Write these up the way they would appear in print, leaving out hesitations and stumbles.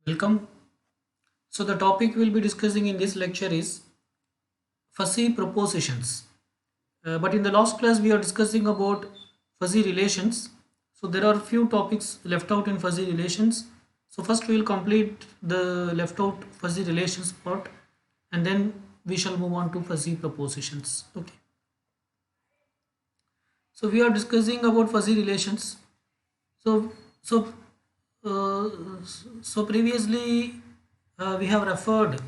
Welcome. So the topic we'll be discussing in this lecture is fuzzy propositions. But in the last class we are discussing about fuzzy relations. So there are few topics left out in fuzzy relations. So first we will complete the left out fuzzy relations part, and then we shall move on to fuzzy propositions. Okay. So we are discussing about fuzzy relations. So so uh, so previously we have referred.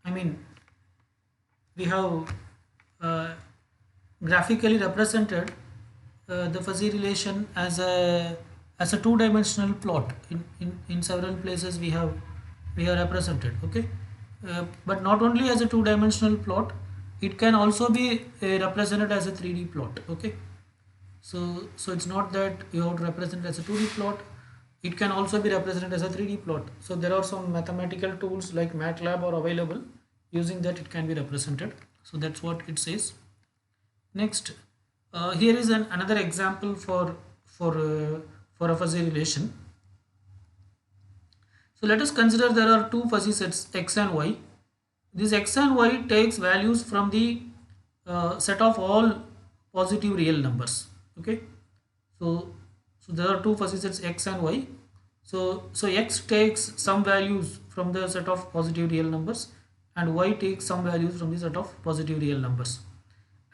I mean we have uh, graphically represented the fuzzy relation as a two-dimensional plot. In several places we have represented. Okay, but not only as a two-dimensional plot, it can also be represented as a 3D plot. Okay, so it's not that you have to represent as a 2D plot. It can also be represented as a 3D plot. So there are some mathematical tools like MATLAB are available. Using that it can be represented. So that's what it says. Next, here is another example for a fuzzy relation. So let us consider there are two fuzzy sets x and y. This x and y takes values from the set of all positive real numbers. Okay, so there are two fuzzy sets x and y. So x takes some values from the set of positive real numbers, and y takes some values from the set of positive real numbers,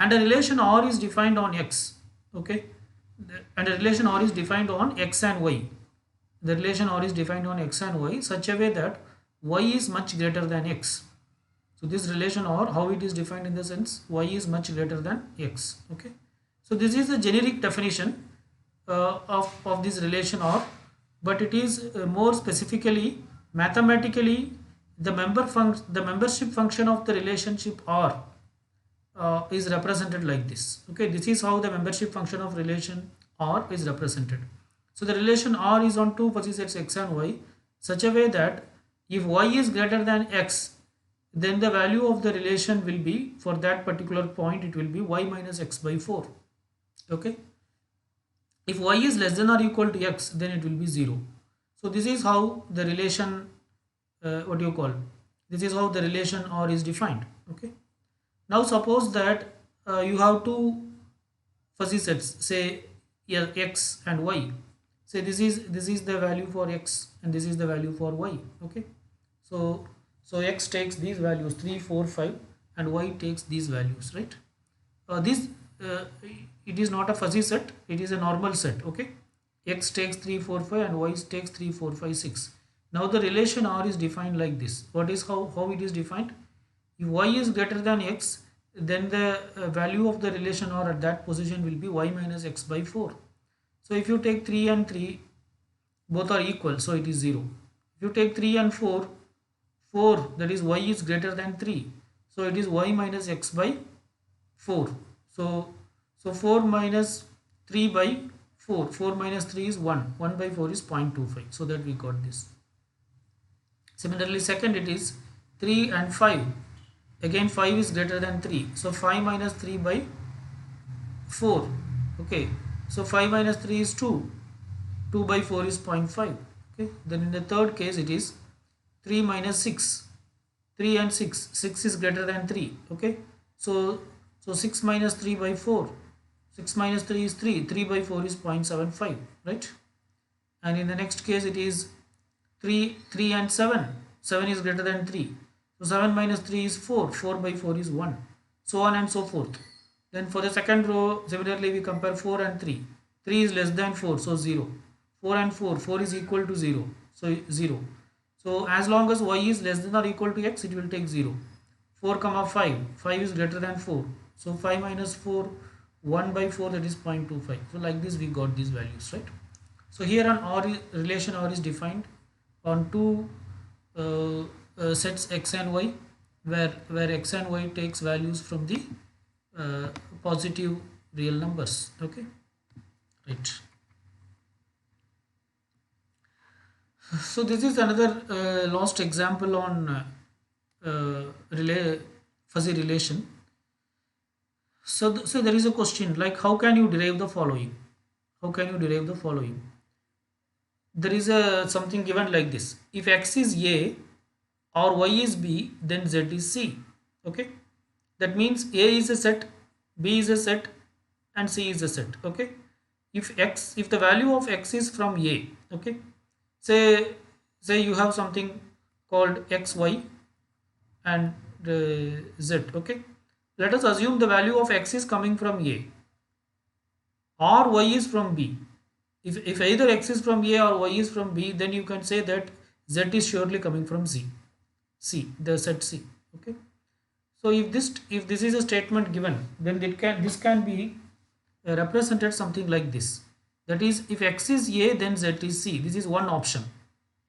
and a relation R is defined on x. Okay, and a relation R is defined on x and y. The relation R is defined on x and y such a way that y is much greater than x. So this relation R, how it is defined in the sense y is much greater than x. Okay, so this is the generic definition of this relation R, but it is more specifically mathematically the membership function of the relationship R is represented like this. Okay, this is how the membership function of relation R is represented. So the relation R is on two fuzzy sets x and y such a way that if y is greater than x, then the value of the relation will be, for that particular point, it will be y minus x by 4. Okay, if y is less than or equal to x, then it will be 0. So this is how the relation, what do you call, this is how the relation R is defined. Okay, now suppose that you have two fuzzy sets, say, yeah, x and y. Say this is the value for x and this is the value for y. Okay, so x takes these values 3, 4, 5, and y takes these values, right? This it is not a fuzzy set, it is a normal set. Okay, x takes 3, 4, 5, and y takes 3, 4, 5, 6. Now the relation R is defined like this. What is how it is defined? If y is greater than x, then the value of the relation R at that position will be y minus x by 4. So if you take 3 and 3, both are equal, so it is 0. If you take 3 and 4, 4, that is y is greater than 3, so it is y minus x by 4. So 4 minus 3 by 4, 4 minus 3 is 1, 1 by 4 is 0.25, so that we got this. Similarly, second, it is 3 and 5, again 5 is greater than 3, so 5 minus 3 by 4. Okay, so 5 minus 3 is 2, 2 by 4 is 0.5. Okay, then in the third case it is 3 minus 6, 3 and 6, 6 is greater than 3. Okay, so 6 minus 3 by 4, 6 minus 3 is 3, 3 by 4 is 0.75, right? And in the next case it is 3 and 7, 7 is greater than 3, so 7 minus 3 is 4, 4 by 4 is 1, so on and so forth. Then for the second row, similarly we compare 4 and 3, 3 is less than 4, so 0, 4 and 4, 4 is equal to 0, so 0. So as long as y is less than or equal to x, it will take 0. 4 comma 5, 5 is greater than 4, so 5 minus 4, 1 by 4, that is 0.25. So like this we got these values, right? So here an relation R is defined on two sets x and y, where x and y takes values from the positive real numbers. Okay, right. So this is another last example on fuzzy relation. So there is a question like, how can you derive the following? How can you derive the following? there is a something given like this: if x is a or y is b, then z is c. Okay, that means a is a set, b is a set, and c is a set. Okay, if the value of x is from a, okay, say you have something called x, y, and z. Okay, let us assume the value of x is coming from a or y is from b. If either x is from a or y is from b, then you can say that z is surely coming from c, the set c. Okay, so if this is a statement given, then this can be represented something like this. That is, if x is a, then z is c. This is one option.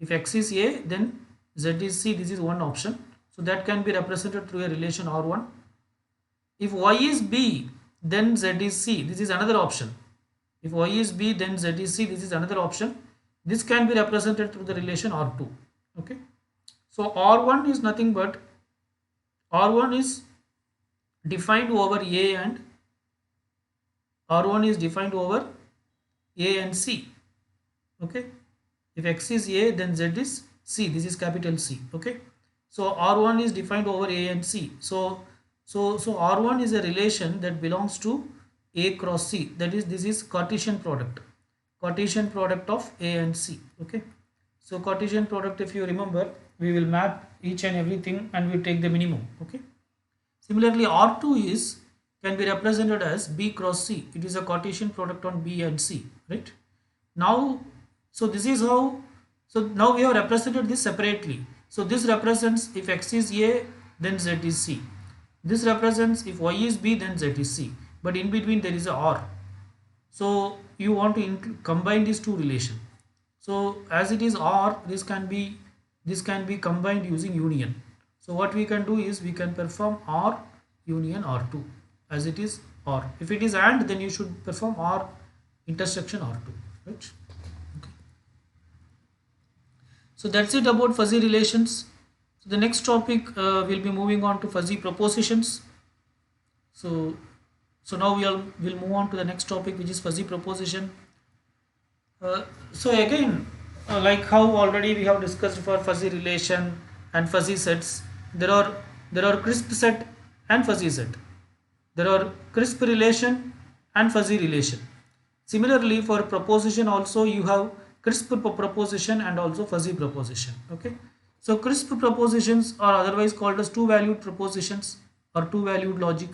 If x is a, then z is c. This is one option. So that can be represented through a relation R1. If y is b, then z is c. This is another option. If y is b, then z is c. This is another option. This can be represented through the relation R2. Okay. So R1 is nothing but R1 is defined over a and R1 is defined over a and c. Okay. If x is a, then z is c. This is capital C. Okay. So R1 is defined over a and c. So R1 is a relation that belongs to a cross c. That is, this is Cartesian product of a and c. Okay. So Cartesian product, if you remember, we will map each and everything and we take the minimum. Okay. Similarly, R2 can be represented as b cross c. It is a Cartesian product on b and c. Right. Now, so this is how. So now we have represented this separately. So this represents if x is a, then z is c. This represents if y is b, then z is c. But in between there is a r. So you want to combine these two relations. So as it is r, this can be combined using union. So what we can do is we can perform r union r2 as it is r. If it is and, then you should perform r intersection r2. Right? Okay. So that's it about fuzzy relations. So the next topic we'll be moving on to fuzzy propositions. So now we'll move on to the next topic, which is fuzzy proposition. So again, like how already we have discussed for fuzzy relation and fuzzy sets, there are crisp set and fuzzy set. There are crisp relation and fuzzy relation. Similarly, for proposition also you have crisp proposition and also fuzzy proposition. Okay. So crisp propositions are otherwise called as two-valued propositions or two-valued logic,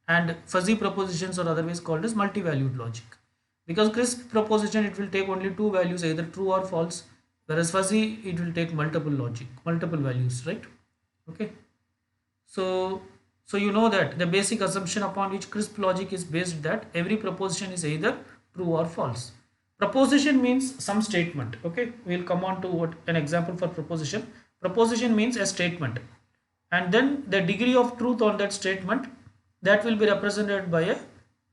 and fuzzy propositions are otherwise called as multi-valued logic. Because crisp proposition, it will take only two values, either true or false, whereas fuzzy, it will take multiple values, right? Okay. So you know that the basic assumption upon which crisp logic is based, that every proposition is either true or false. Proposition means some statement. Okay, we'll come on to an example for proposition. Proposition means a statement, and then the degree of truth on that statement, that will be represented by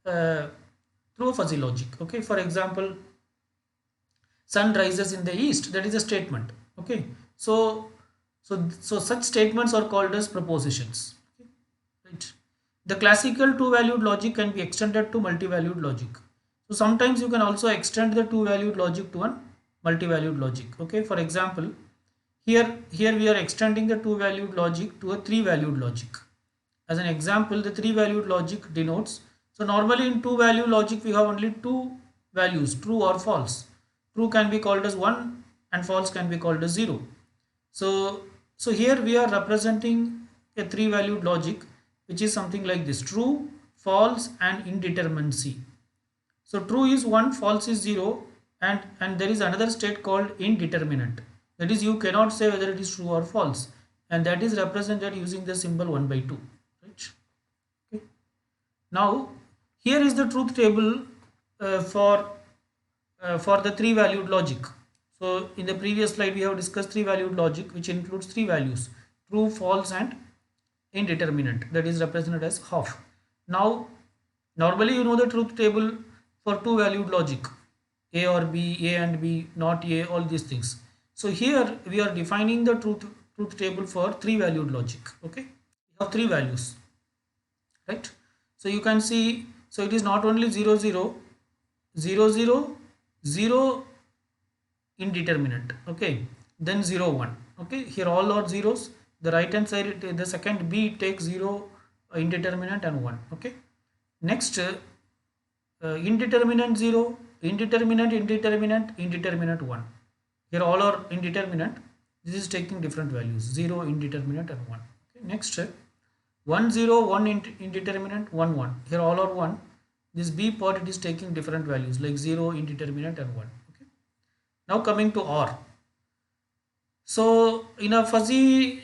through a fuzzy logic. Okay, for example, sun rises in the east, that is a statement. Okay, so such statements are called as propositions. Okay? Right. The classical two-valued logic can be extended to multi-valued logic. So sometimes you can also extend the two-valued logic to a multi-valued logic. Okay, for example, here we are extending the two-valued logic to a three-valued logic. As an example, the three-valued logic denotes. So normally in two-value logic we have only two values, true or false. True can be called as 1 and false can be called as 0. So here we are representing a three-valued logic, which is something like this: true, false, and indeterminacy. So true is 1, false is 0, and there is another state called indeterminate. That is, you cannot say whether it is true or false, and that is represented using the symbol 1/2. Right? Okay. Now here is the truth table for the three-valued logic. So in the previous slide we have discussed three-valued logic, which includes three values: true, false, and indeterminate, that is represented as half. Now normally you know the truth table for two-valued logic: A or B, A and B, not A, all these things. So here we are defining the truth table for three-valued logic. Okay, we have three values, right? So you can see, so it is not only 0 0 0 0 0 indeterminate. Okay, then 0 1. Okay, here all are zeros. The right hand side, the second B takes 0, indeterminate and 1. Okay, next indeterminate 0, indeterminate 1. Here all are indeterminate. This is taking different values, 0, indeterminate and 1. Okay, next 1 0 1 indeterminate, 1 1. Here all are 1. This B part, it is taking different values like 0, indeterminate and 1. Okay, now coming to OR. So in a fuzzy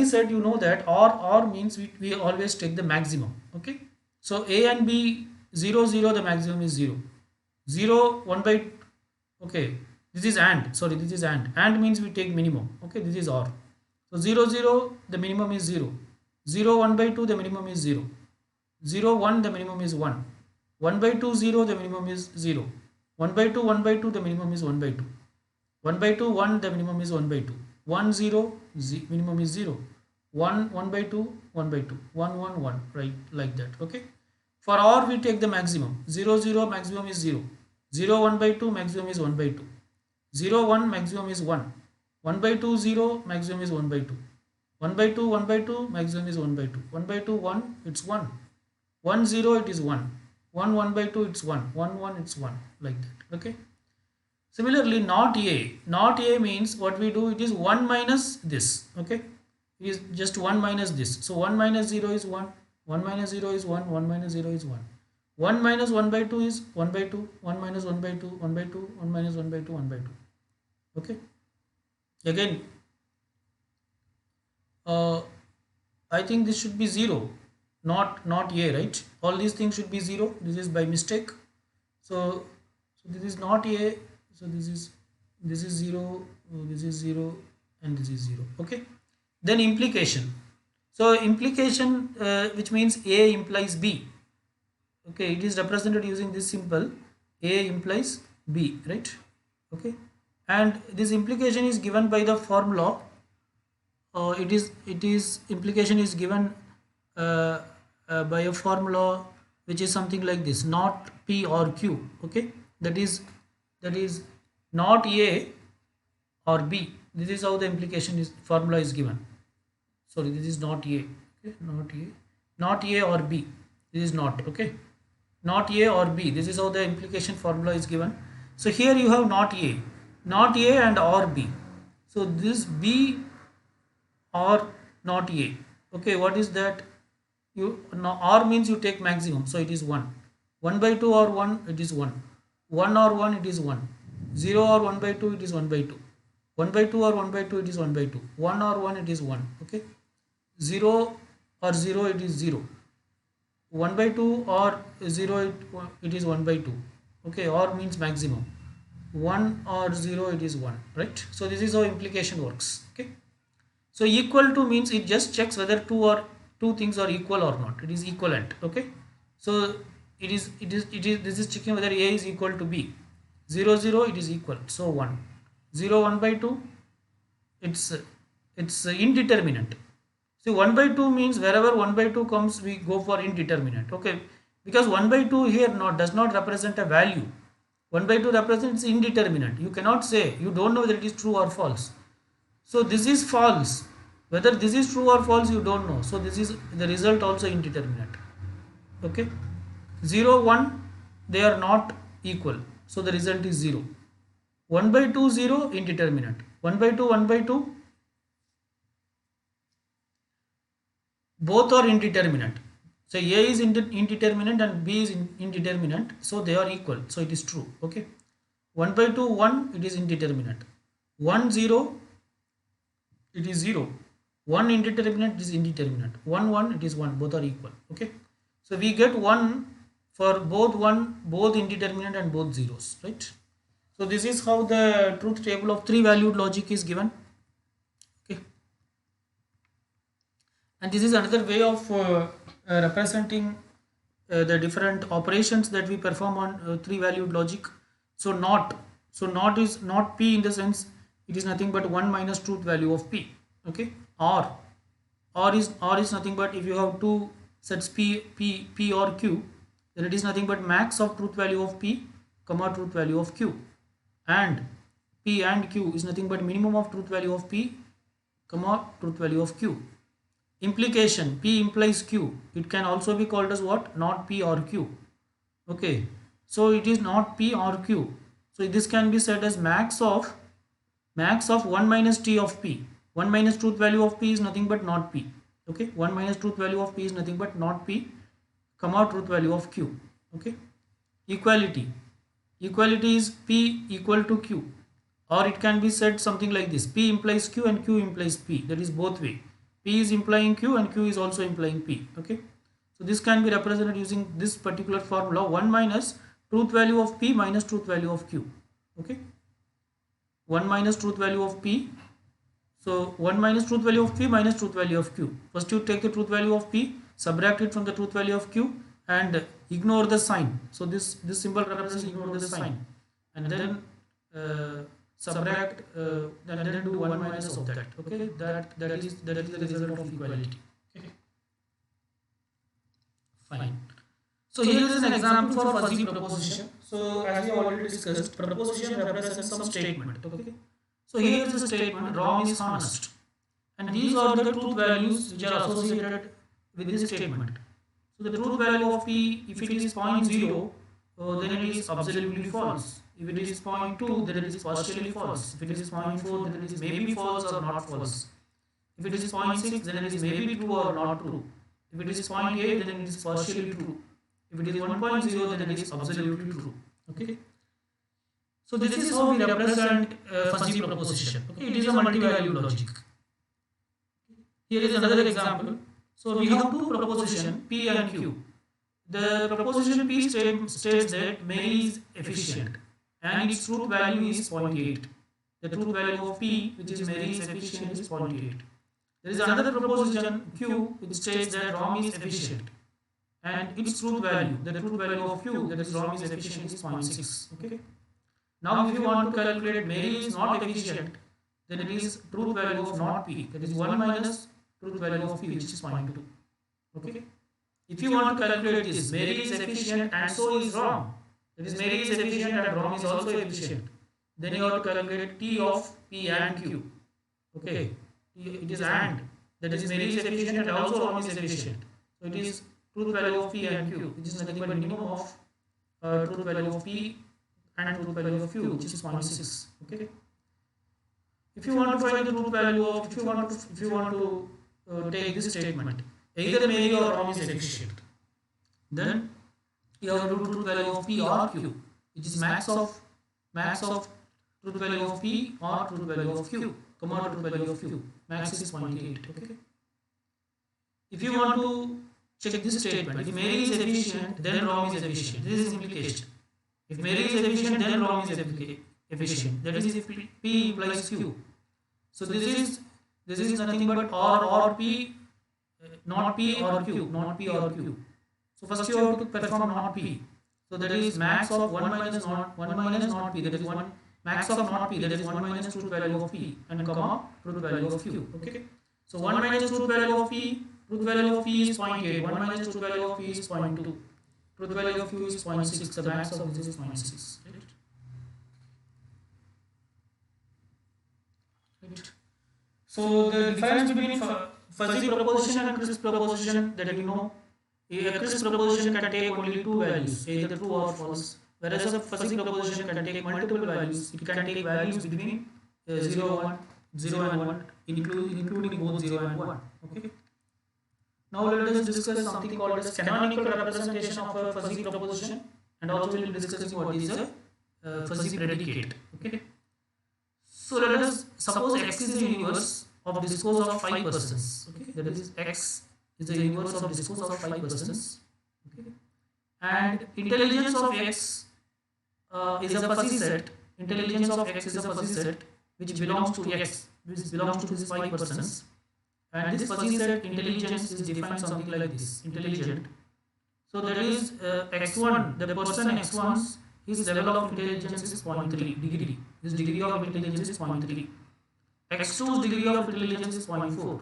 set, you know that OR means we always take the maximum. Okay, so A and B, 0 0, the maximum is 0. 0 1 by, okay, this is AND, sorry, this is AND means we take minimum. Okay, this is OR. So 0 0, the minimum is 0. 0 1 by 2, the minimum is 0. 0 1, the minimum is 1. 1 by 2 0, the minimum is 0. 1 by 2 1 by 2, the minimum is 1 by 2. 1 by 2 1, the minimum is 1 by 2. 1 0, minimum is 0. 1 1 by 2, 1 by 2. 1 1 1, right, like that. Okay, for OR we take the maximum. 0 0, maximum is 0. 0 1 by 2, maximum is 1 by 2. 0 1, maximum is 1. 1 by 2 0, maximum is 1 by 2. 1 by 2 1 by 2, maximum is 1 by 2. 1 by 2 1, it's 1. 1 0, it is 1. 1 1 by 2, it's 1. 1 1, it's 1, like that. Okay, similarly not A means what we do, it is 1 minus this. Okay, it is just 1 minus this. So 1 minus 0 is 1. 1 minus 0 is 1. 1 minus 0 is 1. 1 minus 1 by 2 is 1 by 2. 1 minus 1 by 2, 1 by 2. 1 minus 1 by 2, 1 by 2. Okay, again I think this should be 0, not A, right? All these things should be 0. This is by mistake. So this is not A. So this is 0, this is 0, and this is 0. Okay, then implication. So implication, which means A implies B. Okay, it is represented using this symbol, A implies B, right? Okay, and this implication is given by the formula. It is implication is given by a formula which is something like this, not P or Q. Okay, that is not A or B. This is how the implication is formula is given. Sorry, this is not A. Okay, not A or B. This is not. Okay, not A or B. This is how the implication formula is given. So here you have not A and or B. So this B or not A. Okay, what is that? You now or means you take maximum, so it is 1. 1 by 2 or 1, it is 1. 1 or 1, it is 1. 0 or 1 by 2, it is 1 by 2. 1 by 2 or 1 by 2, it is 1 by 2. 1 or 1, it is 1. Okay, 0 or 0, it is 0. 1 by 2 or 0, it is 1 by 2. Okay, or means maximum. 1 or 0, it is 1, right? So this is how implication works. Okay, so equal to means it just checks whether two things are equal or not. It is equivalent. Okay, so this is checking whether A is equal to B. 0 0, it is equal, so 1. 0 1 by 2, it's indeterminate. See, 1 by 2 means wherever 1 by 2 comes, we go for indeterminate. Okay, because 1 by 2 here does not represent a value. 1 by 2 represents indeterminate. You cannot say, you don't know whether it is true or false. So this is false. Whether this is true or false, you don't know. So this is the result also indeterminate. Okay, 0 1, they are not equal, so the result is 0. 1 by 2 0, indeterminate. 1 by 2 1 by 2, both are indeterminate. So A is indeterminate and B is indeterminate, so they are equal, so it is true. Okay, 1 by 2 1, it is indeterminate. 1 0, it is 0. 1 indeterminate is indeterminate. 1 1, it is 1, both are equal. Okay, so we get 1 for both indeterminate and both zeros, right? So this is how the truth table of 3 valued logic is given. Okay, and this is another way of representing the different operations that we perform on 3 valued logic. So not is not P in the sense it is nothing but 1 minus truth value of P. Okay, or is nothing but if you have two sets P or Q, then it is nothing but max of truth value of P comma truth value of Q, and P and Q is nothing but minimum of truth value of P, comma truth value of Q. Implication, P implies Q. It can also be called as what? Not P or Q. Okay, so it is not P or Q. So this can be said as max of 1 minus T of P. 1 minus truth value of P is nothing but not P. Okay, 1 minus truth value of P is nothing but not P, comma truth value of Q. Okay, equality. Equality is P equal to Q, or it can be said something like this: P implies Q and Q implies P. That is both way. P is implying Q and Q is also implying P. Okay, so this can be represented using this particular formula: 1 minus truth value of P minus truth value of Q. Okay, 1 minus truth value of P. So 1 minus truth value of P minus truth value of Q. First you take the truth value of P, subtract it from the truth value of Q, and ignore the sign. So this symbol represents ignore the sign, and then subtract and then do 1 minus of that. Okay, that is the result of equality. Okay, fine. So here is an example for fuzzy proposition. So as we already discussed, proposition represents some statement. Okay, so here is a statement: Ram is honest, and these are the truth values which are associated with this statement. So the truth value of P, if it is zero point 0, then it is absolutely false. If it is 0.2, then it is partially false. If it is 0.4, then it is maybe false or not false. If it is 0.6, then it is maybe true or not true. If it is 0.8, then it is partially true. If it is 1.0, then it is absolutely true. Okay. So this is how we represent fuzzy proposition. Okay, it is a multi-value logic. Here is another example. So we have two propositions, P and Q. The proposition P states that Mary is efficient and its truth value is 0.8. The truth value of P, which is Mary is efficient, is 0.8. There is another proposition Q which states that Ram is efficient and its truth value, the truth value of Q, that is Ram is efficient, is 0.6. Okay. Now if you want to calculate Mary is not efficient, then it is truth value of not P, that is 1 minus truth value of P, which is 0.2. Okay. If you want to calculate this, Mary is efficient and so is Ram. That is, Mary is efficient and Ram is also efficient. Then you have to calculate T of P and Q. Okay. It is and. That is, Mary is efficient and also Ram is efficient. So it is truth value of P and Q, which is nothing but minimum of truth value of P and truth value of Q, which is 0.6. Okay. If you want to find the truth value of, if you want to take this statement, either Mary or Ram is efficient, then you have to do truth value of P or Q, which is max of truth value of P or truth value of Q, comma truth value of Q. Max is 0.8. Okay. If you want to check this statement, if Mary is efficient, then Ram is efficient. This is implication. If Mary is efficient, then Ram is efficient. That is, if P implies Q. So this is nothing but or P, not P or Q, not P or Q. So first you have to perform not P. So that is max of 1 minus not P, that is 1 max of not P, that is 1 minus truth value of P and comma truth value of Q. Okay. So 1 minus truth value of P, truth value of P is 0.8, 1 minus truth value of P is 0.2, truth value of Q is 0.6, the max of this is 0.6. Right. So the difference between fuzzy proposition and crisp proposition that you know, a crisp proposition can take only two values, either true or false, whereas a fuzzy proposition can take multiple values. It can take values between 0 and 1, including both 0 and 1. Okay. Now let us discuss something called as canonical representation of a fuzzy proposition, and also we will be discussing what is a fuzzy predicate. Okay. So let us suppose X is the universe of discourse of 5 persons. Okay. That is, X is the universe of discourse of 5 persons. Okay. And intelligence of X is a fuzzy set. Intelligence of X is a fuzzy set which belongs to X, which belongs to these 5 persons. And this fuzzy set intelligence is defined something like this: intelligent. So that is X1, the person X1's his level of intelligence is 0.3 degree. His degree of intelligence is 0.3. X2's degree of intelligence is 0.4.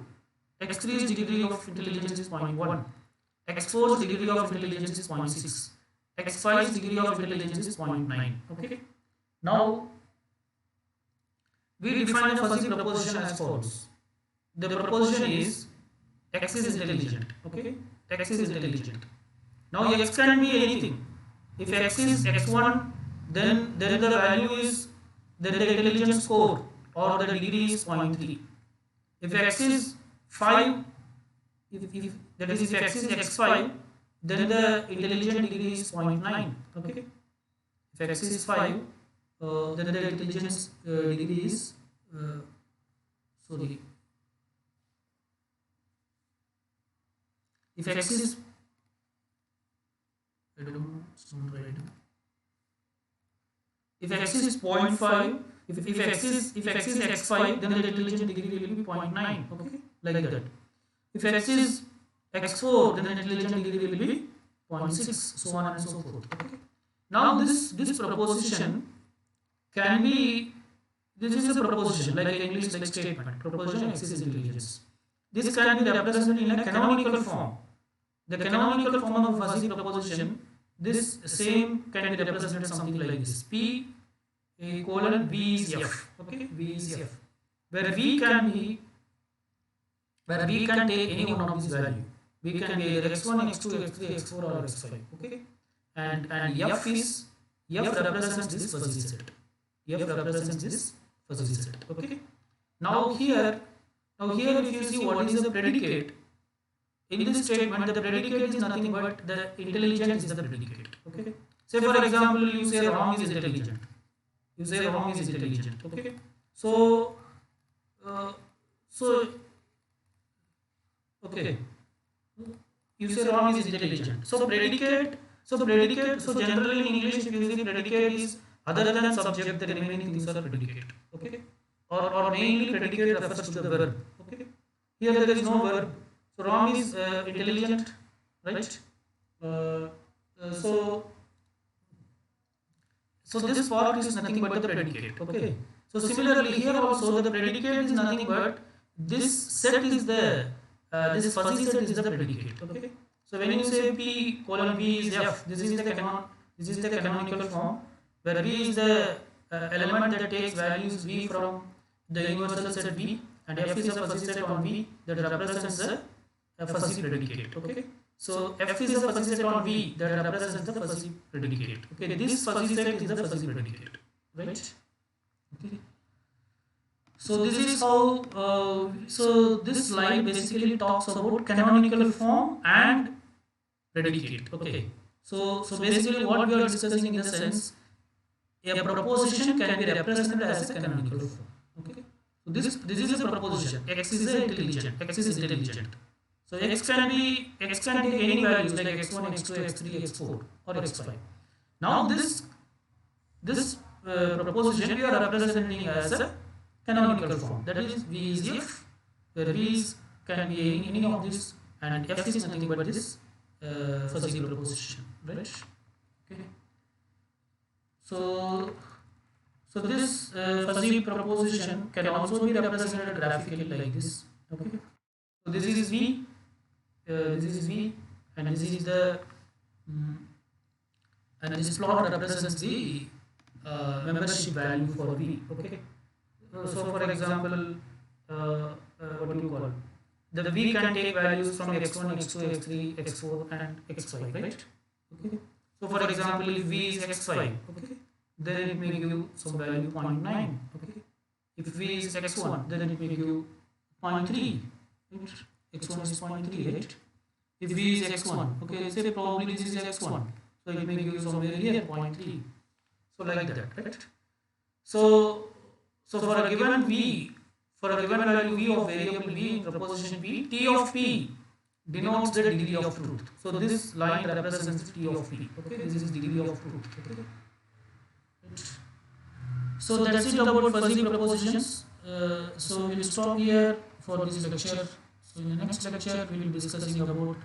X3's degree of intelligence is 0.1. X4's degree of intelligence is 0.6. X5's degree of intelligence is 0.9. Okay. Now we define a fuzzy proposition as follows. The proposition is x is intelligent. Okay, x is intelligent. Now x can be anything. If x is x1, then the value is then the intelligence score or the degree is 0.3. If x is 5, if that is if x is x5, then the intelligent degree is 0.9. Okay, if x is 5, then the intelligence degree is sorry. If x is I don't know, it's not right. If x is 0.5, if x is x5, then the intelligent degree will be 0.9. Okay, like that. If x is x4, then the intelligent degree will be 0.6, so on and so forth. Okay. Now this proposition can be, this is a proposition like English like statement. Proposition x is intelligence. This can be represented in a canonical form. The canonical form of fuzzy proposition, this same can be represented something like this: P colon V is F. Okay, V is F, where V can be, where V can take any one of these value. V can be either x1, x2, x3, x4, or x5. Okay, and F is, F represents this fuzzy set. F represents this fuzzy set. Okay. Now here if you see what is the predicate. In this statement, the predicate is nothing but the intelligent is the predicate. Okay. Say for example, you say Ram is intelligent. You say Ram is intelligent. Okay. So, okay. You say Ram is intelligent. So predicate. So generally in English, if you see predicate is other than subject, the remaining things are predicate. Okay. Or mainly predicate refers to the verb. Okay. Here there is no verb. So Ram is intelligent, right? So this part is nothing but the predicate. Okay. So similarly here also the predicate is nothing but this set is the this fuzzy set is the predicate. Okay. So when you say P colon V is F, this is the canonical form, where V is the element that takes values V from the universal set V, and F is a fuzzy set on V that represents the fuzzy predicate. Okay, so F is a fuzzy set on V that represents the fuzzy predicate. Okay, this fuzzy set is the fuzzy predicate, right? Okay. So this is how. So this slide basically talks about canonical form and predicate. Okay. So basically what we are discussing in the sense, a proposition can be represented as a canonical form. Okay. So this is a proposition. X is intelligent. X is intelligent. So x can take any values like x1, x2, x3, x4, or x5. Now this proposition we are representing as a canonical form. That is V is F, where V can be any of this, and F is nothing but this fuzzy proposition, right? Okay. So this fuzzy proposition can also be represented graphically like this. Okay. So this is V. This is V, and this is the and this plot represents the membership value for V. Okay. So for example, what do you call? The V can take values from x1, x2, x3, x4, and x5, right? Okay. So for example, if V is x5, okay, then it may give some value 0.9. Okay. If V is x1, then it may give 0.3. Right? X1 is 0.3, right? If V is x1, okay, say probably this is x1, so it may give somewhere here 0.3. So like that, right? So for a given V, for a given value V of variable V in proposition P, T of P denotes the degree of truth. So this line represents T of P. Okay, this is degree of truth. Okay. So that's it about fuzzy propositions. So we'll stop here for this lecture. So in the next lecture we will be discussing about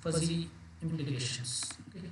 fuzzy implications. Okay.